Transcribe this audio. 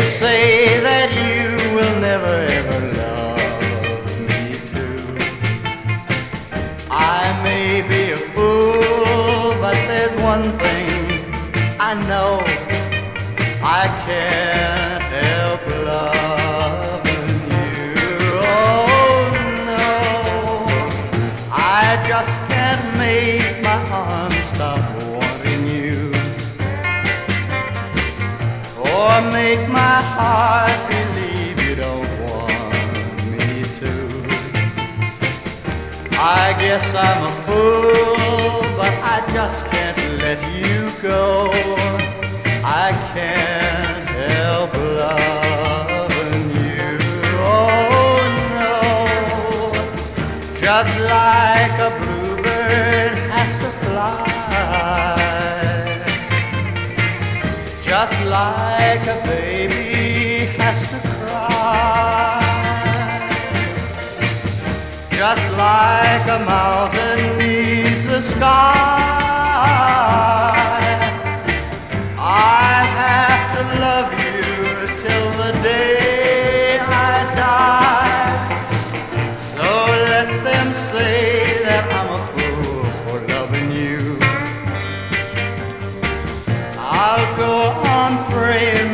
say that you will never ever love me too. I may be a fool, but there's one thing I know: I can't help loving you. Oh no, I just can't make my arms stop wanting you, or make my heart believe you don't want me to. I guess I'm a fool, but I just can't let you go. I can't help loving you. Oh no, just like a bluebird has to fly, just like a baby has to cry, just like a mountain needs the sky. I have to love you till the day I die. So let them say that I'm a fool for loving you. I'll go on praying